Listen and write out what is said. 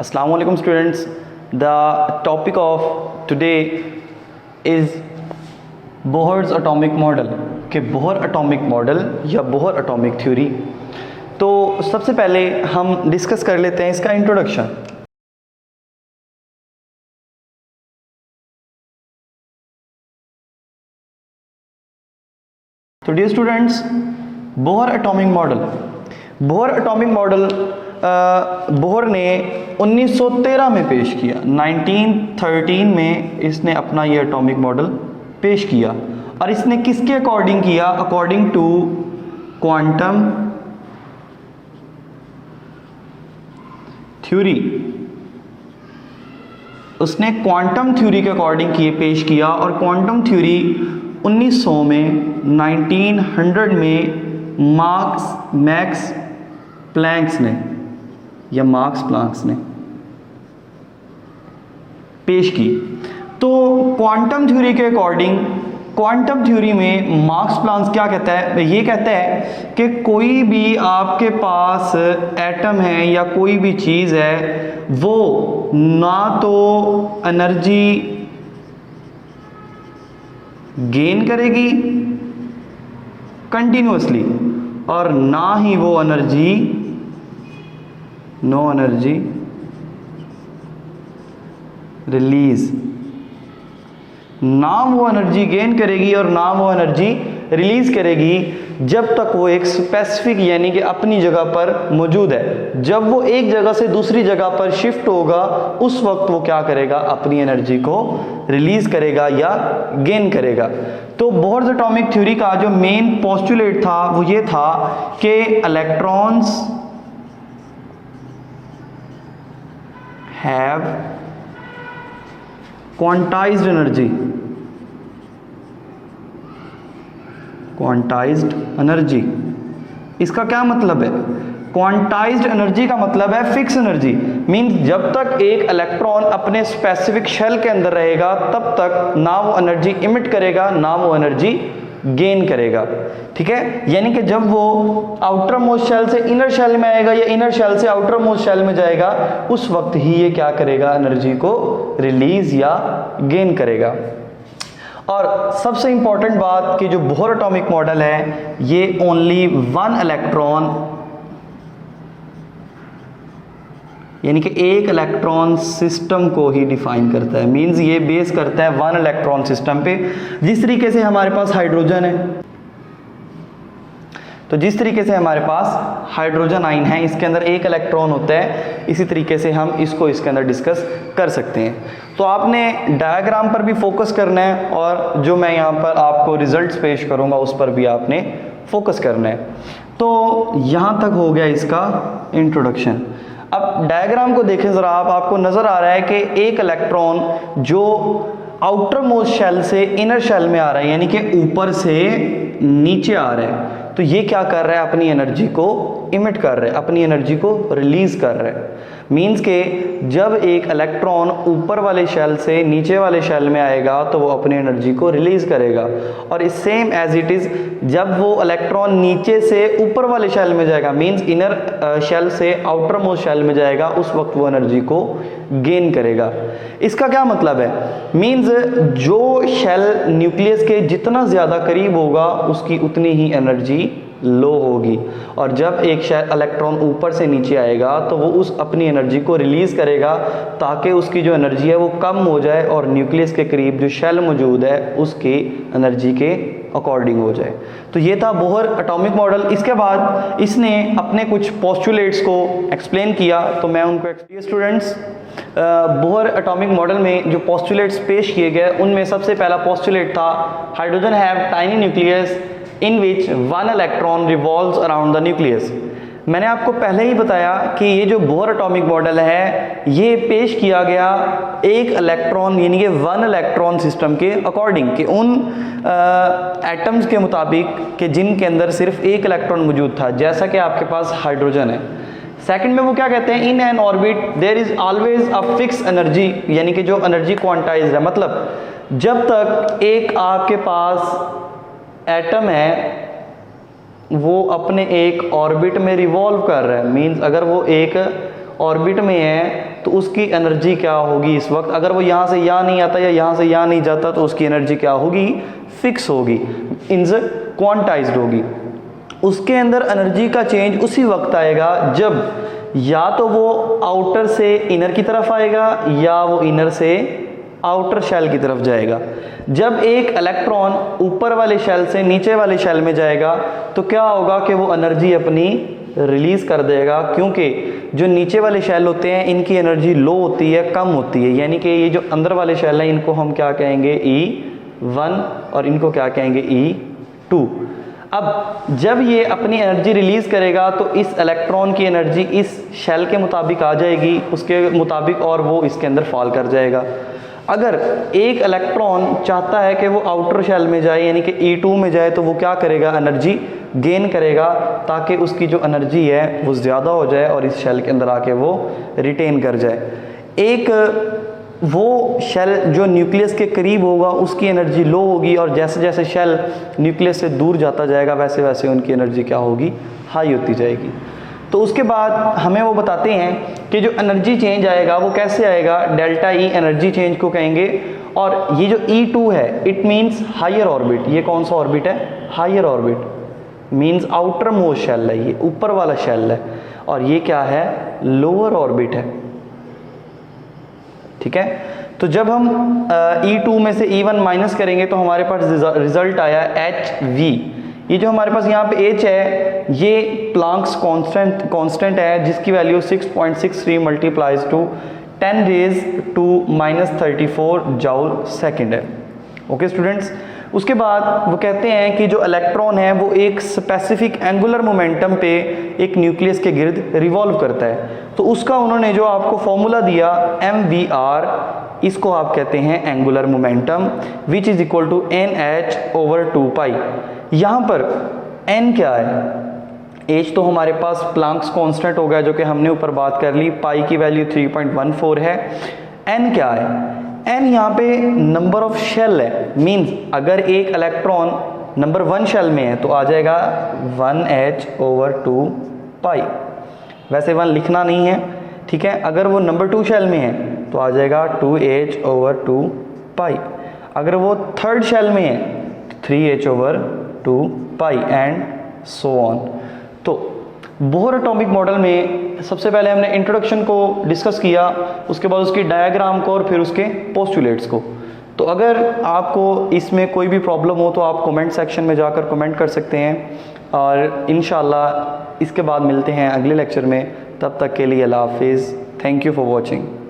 Assalamu alaikum students. The topic of today is Bohr's atomic model के Bohr atomic model या Bohr atomic theory. तो सबसे पहले हम डिस्कस कर लेते हैं इसका इंट्रोडक्शन। तो dear students, Bohr atomic model Bohr ने 1913 में पेश किया। 1913 में इसने अपना ये एटॉमिक मॉडल पेश किया और इसने किसके अकॉर्डिंग किया? According to quantum theory. उसने क्वांटम थ्योरी के अकॉर्डिंग पेश किया और क्वांटम थ्योरी 1900 में 1900 में मार्क्स प्लैंक्स ने पेश की। तो क्वांटम थ्योरी के अकॉर्डिंग, क्वांटम थ्योरी में मार्क्स प्लैंक्स क्या कहता है? ये कहता है कि कोई भी आपके पास एटम है या कोई भी चीज़ है, वो ना तो एनर्जी गेन करेगी कंटिन्यूअसली और ना ही वो नो एनर्जी रिलीज, ना वो एनर्जी गेन करेगी और ना वो एनर्जी रिलीज करेगी जब तक वो एक स्पेसिफिक यानी कि अपनी जगह पर मौजूद है। जब वो एक जगह से दूसरी जगह पर शिफ्ट होगा उस वक्त वो क्या करेगा? अपनी एनर्जी को रिलीज करेगा या गेन करेगा। तो बोहर्स एटॉमिक थ्योरी का जो मेन पोस्टुलेट था वो ये था कि इलेक्ट्रॉन्स हैव क्वांटाइज्ड एनर्जी। इसका क्या मतलब है? क्वांटाइज्ड एनर्जी का मतलब है फिक्स एनर्जी। मींस जब तक एक इलेक्ट्रॉन अपने स्पेसिफिक शेल के अंदर रहेगा तब तक ना वो एनर्जी इमिट करेगा ना वो एनर्जी गेन करेगा। ठीक है, यानी कि जब वो आउटर मोस्ट शेल से इनर शेल में आएगा या इनर शेल से आउटर मोस्ट शेल में जाएगा उस वक्त ही ये क्या करेगा? एनर्जी को रिलीज या गेन करेगा। और सबसे इंपॉर्टेंट बात कि जो बोहर एटॉमिक मॉडल है ये ओनली वन इलेक्ट्रॉन यानी कि एक इलेक्ट्रॉन सिस्टम को ही डिफाइन करता है। मींस ये बेस करता है वन इलेक्ट्रॉन सिस्टम पे। जिस तरीके से हमारे पास हाइड्रोजन है, तो जिस तरीके से हमारे पास हाइड्रोजन आयन है इसके अंदर एक इलेक्ट्रॉन होता है, इसी तरीके से हम इसको इसके अंदर डिस्कस कर सकते हैं। तो आपने डायग्राम पर भी फोकस करना है और जो मैं यहाँ पर आपको रिजल्ट्स पेश करूँगा उस पर भी आपने फोकस करना है। तो यहाँ तक हो गया इसका इंट्रोडक्शन। अब डायग्राम को देखें ज़रा आपको नज़र आ रहा है कि एक इलेक्ट्रॉन जो आउटर मोस्ट शेल से इनर शेल में आ रहा है यानी कि ऊपर से नीचे आ रहा है, तो ये क्या कर रहा है? अपनी एनर्जी को इमिट कर रहा है, अपनी एनर्जी को रिलीज कर रहा है। मींस के जब एक इलेक्ट्रॉन ऊपर वाले शेल से नीचे वाले शेल में आएगा तो वो अपनी एनर्जी को रिलीज करेगा और इस सेम एज इट इज़ जब वो इलेक्ट्रॉन नीचे से ऊपर वाले शेल में जाएगा, मींस इनर शेल से आउटर मोस्ट शेल में जाएगा, उस वक्त वो एनर्जी को गेन करेगा। इसका क्या मतलब है? मींस जो शेल न्यूक्लियस के जितना ज़्यादा करीब होगा उसकी उतनी ही एनर्जी लो होगी और जब एक इलेक्ट्रॉन ऊपर से नीचे आएगा तो वो उस अपनी एनर्जी को रिलीज़ करेगा ताकि उसकी जो एनर्जी है वो कम हो जाए और न्यूक्लियस के करीब जो शेल मौजूद है उसकी एनर्जी के अकॉर्डिंग हो जाए। तो ये था बोहर एटॉमिक मॉडल। इसके बाद इसने अपने कुछ पोस्टुलेट्स को एक्सप्लेन किया, तो मैं उनको स्टूडेंट्स बोहर एटॉमिक मॉडल में जो पोस्टुलेट्स पेश किए गए उनमें सबसे पहला पोस्टुलेट था hydrogen have tiny nucleus in which one electron revolves around the nucleus. मैंने आपको पहले ही बताया कि ये जो बोहर एटॉमिक मॉडल है ये पेश किया गया एक इलेक्ट्रॉन यानी कि वन इलेक्ट्रॉन सिस्टम के अकॉर्डिंग कि उन एटम्स के मुताबिक कि जिनके अंदर सिर्फ एक इलेक्ट्रॉन मौजूद था, जैसा कि आपके पास हाइड्रोजन है। सेकंड में वो क्या कहते हैं? In an orbit there is always a fix energy, यानी कि जो एनर्जी क्वांटाइज्ड है, मतलब जब तक एक आपके पास एटम है वो अपने एक ऑर्बिट में रिवॉल्व कर रहा है, मींस अगर वो एक ऑर्बिट में है तो उसकी एनर्जी क्या होगी इस वक्त, अगर वो यहाँ से यहाँ नहीं आता या यहाँ से यहाँ नहीं जाता तो उसकी एनर्जी क्या होगी, फिक्स होगी, मींस क्वांटाइज्ड होगी। उसके अंदर एनर्जी का चेंज उसी वक्त आएगा जब या तो वो आउटर से इनर की तरफ आएगा या वो इनर से आउटर शेल की तरफ जाएगा। जब एक इलेक्ट्रॉन ऊपर वाले शेल से नीचे वाले शेल में जाएगा तो क्या होगा कि वो एनर्जी अपनी रिलीज कर देगा, क्योंकि जो नीचे वाले शेल होते हैं इनकी एनर्जी लो होती है, कम होती है, यानी कि ये जो अंदर वाले शेल हैं इनको हम क्या कहेंगे, E1 और इनको क्या कहेंगे, E2। अब जब ये अपनी एनर्जी रिलीज करेगा तो इस इलेक्ट्रॉन की एनर्जी इस शेल के मुताबिक आ जाएगी, उसके मुताबिक, और वो इसके अंदर फॉल कर जाएगा। अगर एक इलेक्ट्रॉन चाहता है कि वो आउटर शेल में जाए यानी कि E2 में जाए तो वो क्या करेगा, एनर्जी गेन करेगा ताकि उसकी जो एनर्जी है वो ज़्यादा हो जाए और इस शेल के अंदर आके वो रिटेन कर जाए। एक वो शेल जो न्यूक्लियस के करीब होगा उसकी एनर्जी लो होगी, और जैसे जैसे शेल न्यूक्लियस से दूर जाता जाएगा वैसे वैसे उनकी एनर्जी क्या होगी, हाई होती जाएगी। तो उसके बाद हमें वो बताते हैं कि जो एनर्जी चेंज आएगा वो कैसे आएगा, डेल्टा ई एनर्जी चेंज को कहेंगे। और ये जो E2 है इट मीन्स हायर ऑर्बिट। ये कौन सा ऑर्बिट है, higher orbit, means outermost shell है, ये ऊपर वाला शेल है, और ये क्या है, लोअर ऑर्बिट है। ठीक है, तो जब हम E2 में से E1 माइनस करेंगे तो हमारे पास रिजल्ट आया HV। ये जो हमारे पास यहाँ पे H है ये प्लांक्स कांस्टेंट है जिसकी value 6.63 multiplies to 10 raise to -34 joule second है। ओके स्टूडेंट्स, उसके बाद वो कहते हैं कि जो इलेक्ट्रॉन है वो एक स्पेसिफिक एंगुलर मोमेंटम पे एक न्यूक्लियस के गिर्द रिवॉल्व करता है। तो उसका उन्होंने जो आपको फॉर्मूला दिया mvr, इसको आप कहते हैं angular momentum, which is equal to NH/2π। यहाँ पर n क्या है, h तो हमारे पास प्लांक्स कांस्टेंट हो गया जो कि हमने ऊपर बात कर ली, पाई की वैल्यू 3.14 है। n क्या है, n यहाँ पे नंबर ऑफ शेल है, मींस अगर एक इलेक्ट्रॉन नंबर 1 शेल में है तो आ जाएगा 1h/2π। वैसे 1 लिखना नहीं है, ठीक है। अगर वो नंबर 2 शेल में है तो आ जाएगा 2h/2π। अगर वो 3rd शेल में है तो 3h/2π एंड सो ऑन। तो बोहर एटॉमिक मॉडल में सबसे पहले हमने इंट्रोडक्शन को डिस्कस किया, उसके बाद उसकी डायग्राम को और फिर उसके पोस्टुलेट्स को। तो अगर आपको इसमें कोई भी प्रॉब्लम हो तो आप कमेंट सेक्शन में जाकर कमेंट कर सकते हैं, और इंशाल्लाह इसके बाद मिलते हैं अगले लेक्चर में। तब तक के लिए अल्लाह हाफिज़, थैंक यू फॉर वॉचिंग।